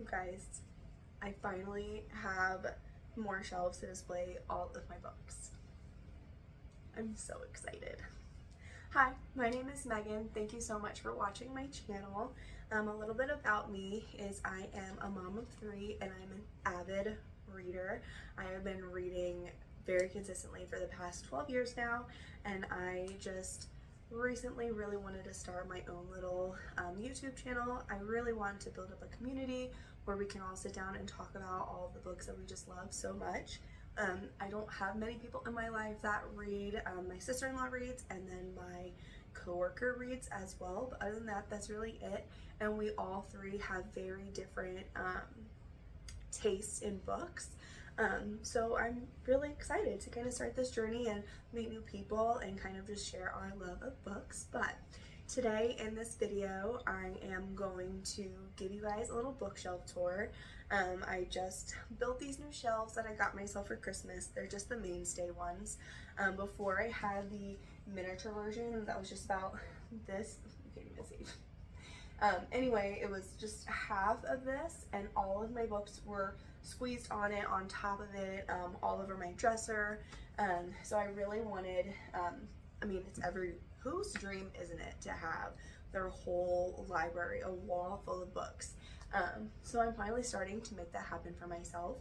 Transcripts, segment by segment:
You guys, I finally have more shelves to display all of my books. I'm so excited. Hi, my name is Megan. Thank you so much for watching my channel. A little bit about me is I am a mom of 3 and I'm an avid reader. I have been reading very consistently for the past 12 years now, and I just recently really wanted to start my own little YouTube channel. I really wanted to build up a community where we can all sit down and talk about all of the books that we just love so much. I don't have many people in my life that read. My sister-in-law reads, and then my coworker reads as well, but other than that, that's really it. And we all 3 have very different tastes in books. So I'm really excited to kind of start this journey and meet new people and kind of just share our love of books. But today in this video, I am going to give you guys a little bookshelf tour. I just built these new shelves that I got myself for Christmas. They're just the mainstay ones. Before I had the miniature version that was just about this. You can't even see. Anyway, it was just half of this, and all of my books were squeezed on it, on top of it, all over my dresser. So I really wanted, I mean, it's whose dream isn't it to have their whole library, a wall full of books? So I'm finally starting to make that happen for myself.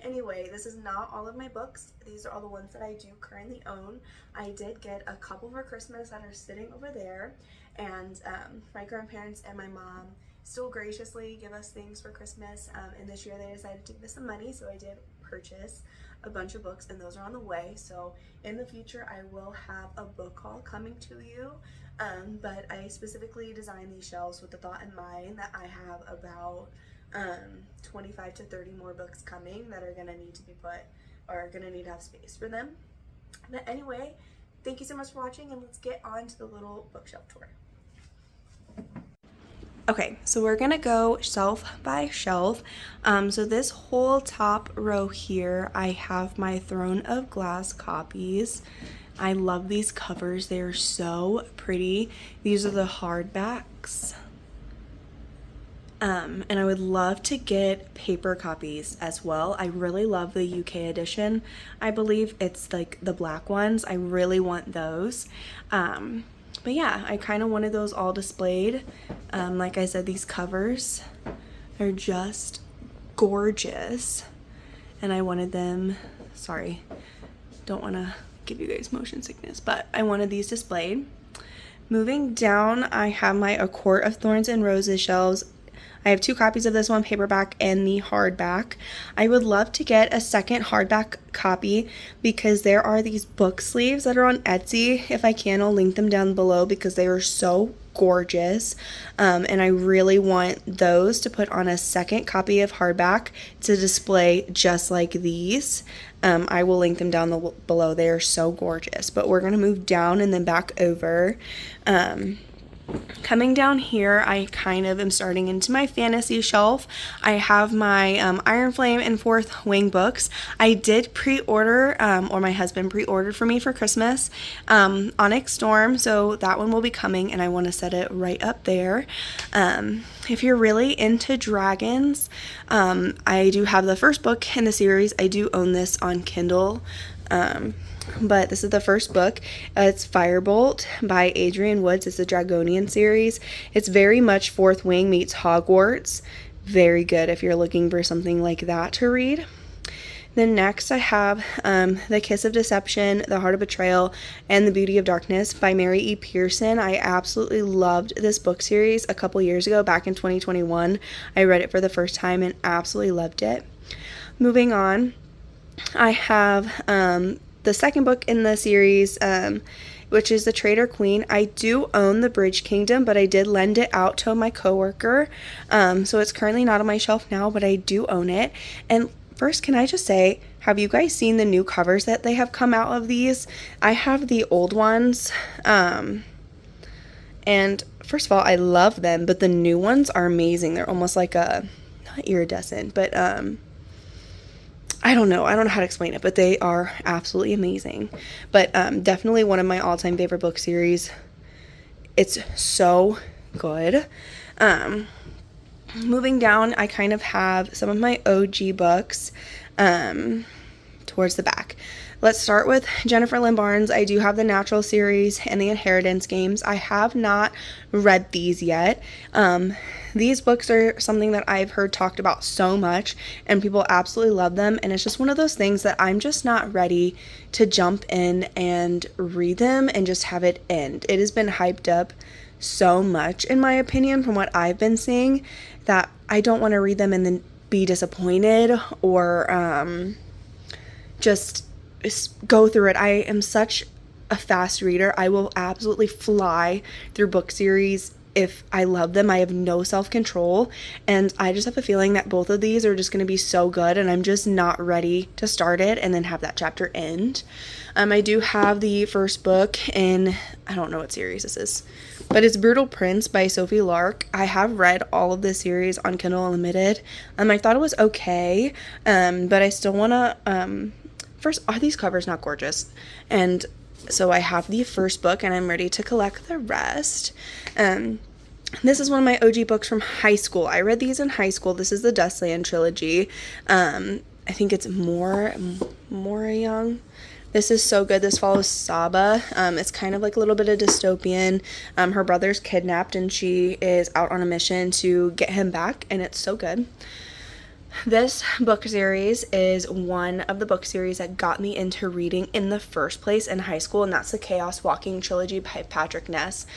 Anyway, this is not all of my books. These are all the ones that I do currently own. I did get a couple for Christmas that are sitting over there, and my grandparents and my mom still graciously give us things for Christmas, and this year they decided to give us some money, so I did purchase a bunch of books, and those are on the way. So in the future I will have a book haul coming to you, but I specifically designed these shelves with the thought in mind that I have about 25 to 30 more books coming that are gonna need to be put, or gonna need to have space for them. But anyway, thank you so much for watching, and let's get on to the little bookshelf tour. Okay, so we're gonna go shelf by shelf. So this whole top row here, I have my Throne of Glass copies. I love these covers. They are so pretty. These are the hardbacks. And I would love to get paper copies as well. I really love the UK edition. I believe it's like the black ones. I really want those. But yeah, I kind of wanted those all displayed. Like I said, these covers are just gorgeous. And I wanted them, sorry, don't want to give you guys motion sickness, but I wanted these displayed. Moving down, I have my A Court of Thorns and Roses shelves. I have 2 copies of this one, paperback and the hardback. I would love to get a second hardback copy because there are these book sleeves that are on Etsy. If I can, I'll link them down below because they are so gorgeous. And I really want those to put on a second copy of hardback to display just like these. I will link them down below. They are so gorgeous. But we're going to move down and then back over. Coming down here, I kind of am starting into my fantasy shelf. I have my Iron Flame and Fourth Wing books. I did pre-order, or my husband pre-ordered for me for Christmas, Onyx Storm, so that one will be coming, and I want to set it right up there. If you're really into dragons, I do have the first book in the series. I do own this on Kindle. But this is the first book. It's Firebolt by Adrian Woods. It's the Dragonian series. It's very much Fourth Wing meets Hogwarts. Very good if you're looking for something like that to read. Then next I have The Kiss of Deception, The Heart of Betrayal, and The Beauty of Darkness by Mary E. Pearson. I absolutely loved this book series a couple years ago, back in 2021. I read it for the first time and absolutely loved it. Moving on, I have the second book in the series, which is The Traitor Queen. I do own The Bridge Kingdom, but I did lend it out to my coworker. So it's currently not on my shelf now, but I do own it. And first, can I just say, have you guys seen the new covers that they have come out of these? I have the old ones. And first of all, I love them, but the new ones are amazing. They're almost like not iridescent, but I don't know how to explain it, but they are absolutely amazing. But definitely one of my all-time favorite book series. It's so good. Moving down, I kind of have some of my OG books towards the back. Let's start with Jennifer Lynn Barnes. I do have the Natural series and the Inheritance Games. I have not read these yet. These books are something that I've heard talked about so much, and people absolutely love them, and it's just one of those things that I'm just not ready to jump in and read them and just have it end. It has been hyped up so much, in my opinion, from what I've been seeing, that I don't want to read them and then be disappointed or just go through it. I am such a fast reader. I will absolutely fly through book series if I love them. I have no self-control, and I just have a feeling that both of these are just going to be so good, and I'm just not ready to start it and then have that chapter end. I do have the first book in, I don't know what series this is, but it's Brutal Prince by Sophie Lark. I have read all of this series on Kindle Unlimited. I thought it was okay, but I still want to, first, are these covers not gorgeous? And so I have the first book, and I'm ready to collect the rest. This is one of my OG books from high school. I read these in high school. This is the Dustland trilogy. I think it's Mora Young. This is so good. This follows Saba. It's kind of like a little bit of dystopian. Her brother's kidnapped, and she is out on a mission to get him back, and it's so good. This book series is one of the book series that got me into reading in the first place in high school, and that's the Chaos Walking trilogy by Patrick Ness.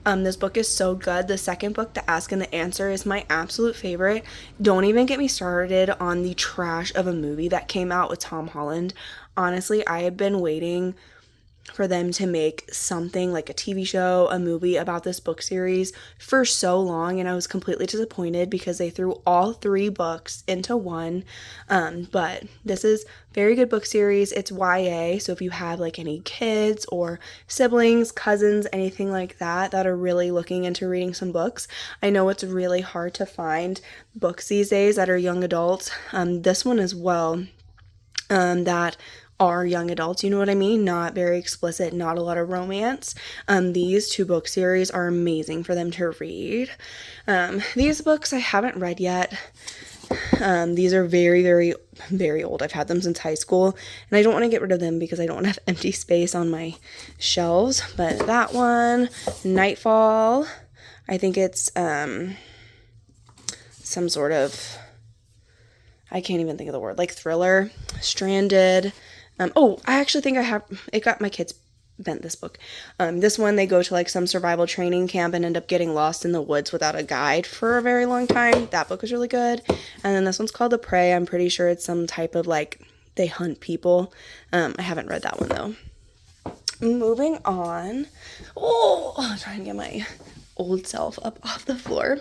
This book is so good. The second book, The Ask and the Answer, is my absolute favorite. Don't even get me started on the trash of a movie that came out with Tom Holland. Honestly, I have been waiting for them to make something like a TV show, a movie about this book series for so long, and I was completely disappointed because they threw all 3 books into one. But this is very good book series. It's YA, so if you have like any kids or siblings, cousins, anything like that are really looking into reading some books, I know it's really hard to find books these days that are young adults. This one as well, that are young adults, you know what I mean? Not very explicit, not a lot of romance. These 2 book series are amazing for them to read. These books I haven't read yet. These are very, very, very old. I've had them since high school, and I don't want to get rid of them because I don't want to have empty space on my shelves. But that one, Nightfall, I think it's some sort of, I can't even think of the word, like thriller. Stranded. I actually think I have, it got my kids bent this book. This one, they go to like some survival training camp and end up getting lost in the woods without a guide for a very long time. That book is really good. And then this one's called The Prey. I'm pretty sure it's some type of like, they hunt people. I haven't read that one though. Moving on. I'm trying to get my old self up off the floor.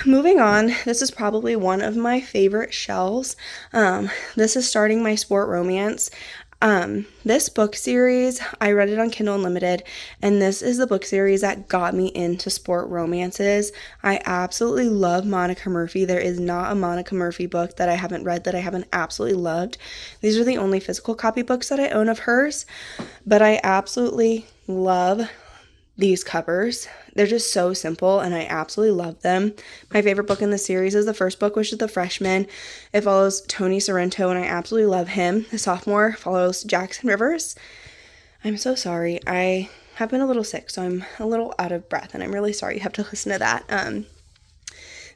Moving on, this is probably one of my favorite shelves. This is Starting My Sport Romance. This book series, I read it on Kindle Unlimited, and this is the book series that got me into sport romances. I absolutely love Monica Murphy. There is not a Monica Murphy book that I haven't read that I haven't absolutely loved. These are the only physical copy books that I own of hers, but I absolutely love these covers. They're just so simple, and I absolutely love them. My favorite book in the series is the first book, which is The Freshman. It follows Tony Sorrento, and I absolutely love him. The sophomore follows Jackson Rivers. I'm so sorry. I have been a little sick, so I'm a little out of breath, and I'm really sorry you have to listen to that.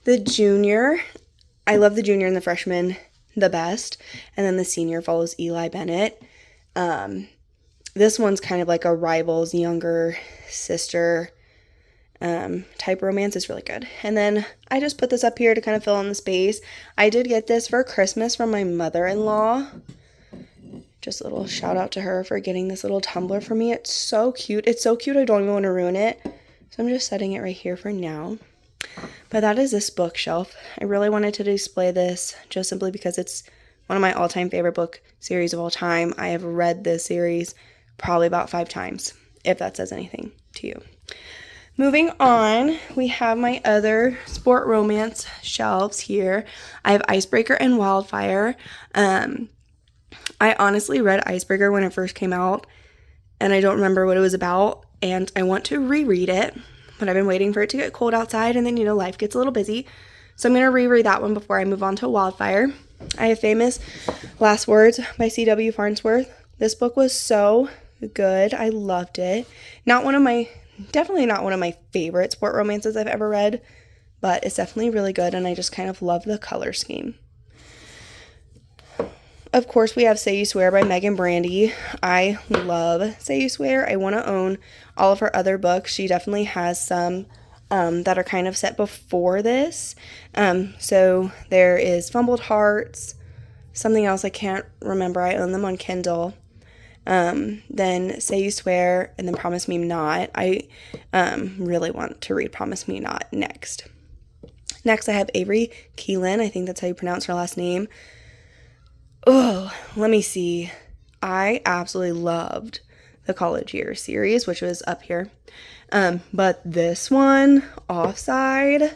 The junior, I love the junior and the freshman the best, and then the senior follows Eli Bennett. This one's kind of like a rival's younger sister type romance. Is really good. And then I just put this up here to kind of fill in the space. I did get this for Christmas from my mother-in-law. Just a little shout out to her for getting this little tumbler for me. It's so cute. It's so cute I don't even want to ruin it. So I'm just setting it right here for now. But that is this bookshelf. I really wanted to display this just simply because it's one of my all-time favorite book series of all time. I have read this series probably about 5 times, if that says anything to you. Moving on, we have my other sport romance shelves here. I have Icebreaker and Wildfire. I honestly read Icebreaker when it first came out, and I don't remember what it was about, and I want to reread it. but I've been waiting for it to get cold outside, and then, you know, life gets a little busy. So I'm going to reread that one before I move on to Wildfire. I have Famous Last Words by C.W. Farnsworth. This book was so good. I loved it. Definitely not one of my favorite sport romances I've ever read, but it's definitely really good, and I just kind of love the color scheme. Of course, we have Say You Swear by Megan Brandy. I love Say You Swear. I want to own all of her other books. She definitely has some that are kind of set before this. So there is Fumbled Hearts, something else I can't remember. I own them on Kindle. Then Say You Swear, and then Promise Me Not. I really want to read Promise Me Not next. Next, I have Avery Keelan. I think that's how you pronounce her last name. Oh, let me see. I absolutely loved the College Years series, which was up here. But this one, Offside,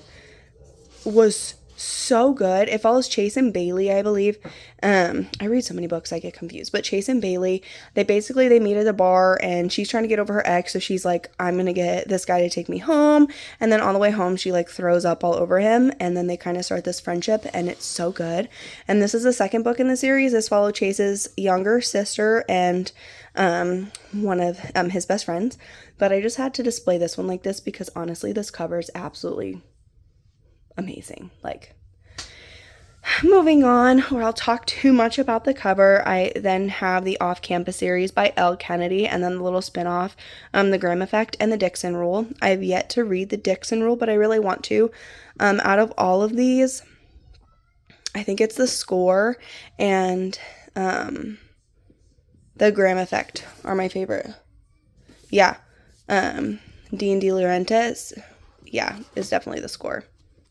was so good. It follows Chase and Bailey, I believe. I read so many books I get confused, but Chase and Bailey, they meet at a bar, and she's trying to get over her ex, so she's like, I'm gonna get this guy to take me home, and then on the way home she like throws up all over him, and then they kind of start this friendship, and it's so good. And this is the second book in the series. This follows Chase's younger sister and one of his best friends, but I just had to display this one like this because honestly this cover is absolutely amazing. Like, moving on, where I'll talk too much about the cover, I then have the Off-Campus series by Elle Kennedy, and then the little spin-off, The Grimm Effect and the Dixon Rule. I have yet to read the Dixon Rule, but I really want to. Out of all of these, I think it's The Score and The Grimm Effect are my favorite. Yeah. Dean De Laurentiis, yeah, is definitely The Score.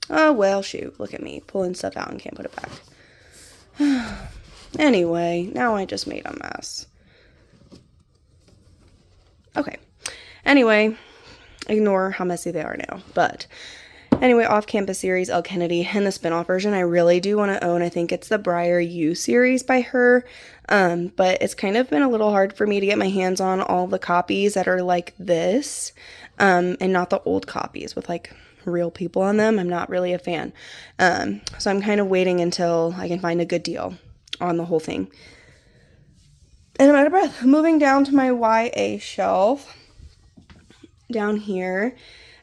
Oh, well, shoot. Look at me. Pulling stuff out and can't put it back. Anyway, now I just made a mess. Okay. Anyway, ignore how messy they are now. But anyway, Off-Campus series, Elle Kennedy, and the spinoff version I really do want to own. I think it's the Briar U series by her. But it's kind of been a little hard for me to get my hands on all the copies that are like this. And not the old copies with like real people on them. I'm not really a fan. So I'm kind of waiting until I can find a good deal on the whole thing. And I'm out of breath. Moving down to my YA shelf. Down here.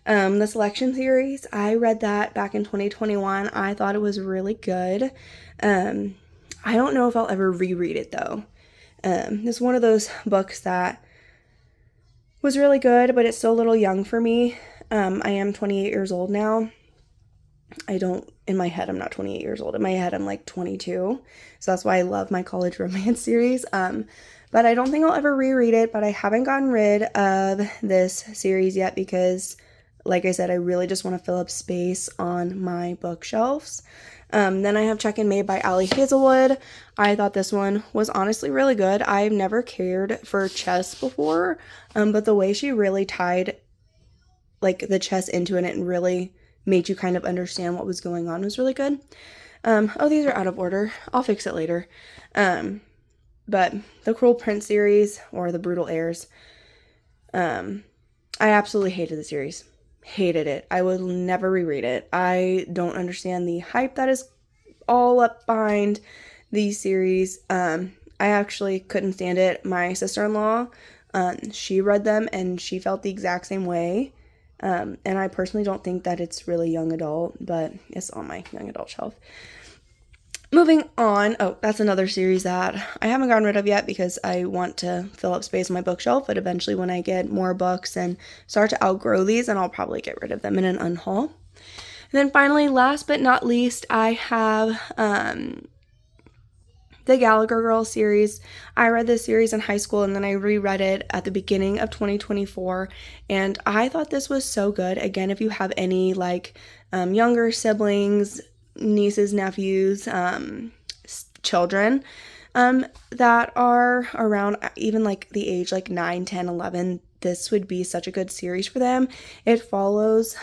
The Selection series. I read that back in 2021. I thought it was really good. I don't know if I'll ever reread it though. It's one of those books that was really good, but it's still a little young for me. I am 28 years old now. In my head, I'm not 28 years old. In my head, I'm like 22. So that's why I love my college romance series. But I don't think I'll ever reread it, but I haven't gotten rid of this series yet because, like I said, I really just want to fill up space on my bookshelves. Then I have Check and Made by Ali Hazelwood. I thought this one was honestly really good. I've never cared for chess before, but the way she really tied like the chess into it and really made you kind of understand what was going on was really good. Oh, these are out of order. I'll fix it later. But the Cruel Prince series or the Brutal Heirs, I absolutely hated the series. Hated it. I will never reread it. I don't understand the hype that is all up behind these series. I actually couldn't stand it. My sister-in-law, she read them and she felt the exact same way. And I personally don't think that it's really young adult, but it's on my young adult shelf. Moving on. Oh, that's another series that I haven't gotten rid of yet because I want to fill up space on my bookshelf, but eventually when I get more books and start to outgrow these, then I'll probably get rid of them in an unhaul. And then finally, last but not least, I have the Gallagher Girls series. I read this series in high school and then I reread it at the beginning of 2024, and I thought this was so good. Again, if you have any like younger siblings, nieces, nephews, children that are around even like the age like 9, 10, 11, this would be such a good series for them. It follows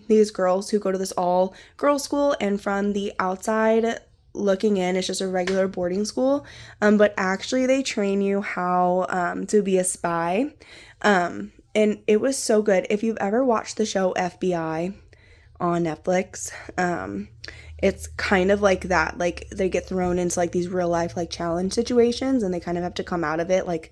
these girls who go to this all girls school, and from the outside looking in, it's just a regular boarding school, but actually they train you how to be a spy. And it was so good. If you've ever watched the show FBI on Netflix, it's kind of like that. Like, they get thrown into like these real life like challenge situations, and they kind of have to come out of it. Like,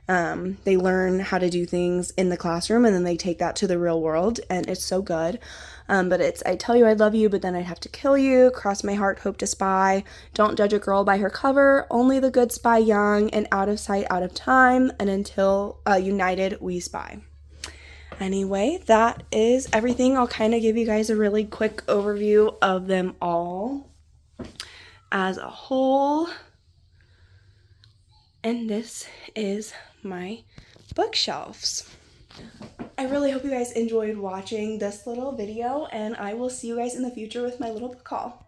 they learn how to do things in the classroom, and then they take that to the real world, and it's so good. But it's, I tell you I love you, but then I'd have to kill you, cross my heart, hope to spy, don't judge a girl by her cover, only the good spy young, and out of sight, out of time, and until united we spy. Anyway, that is everything. I'll kind of give you guys a really quick overview of them all as a whole. And this is my bookshelves. I really hope you guys enjoyed watching this little video, and I will see you guys in the future with my little book haul.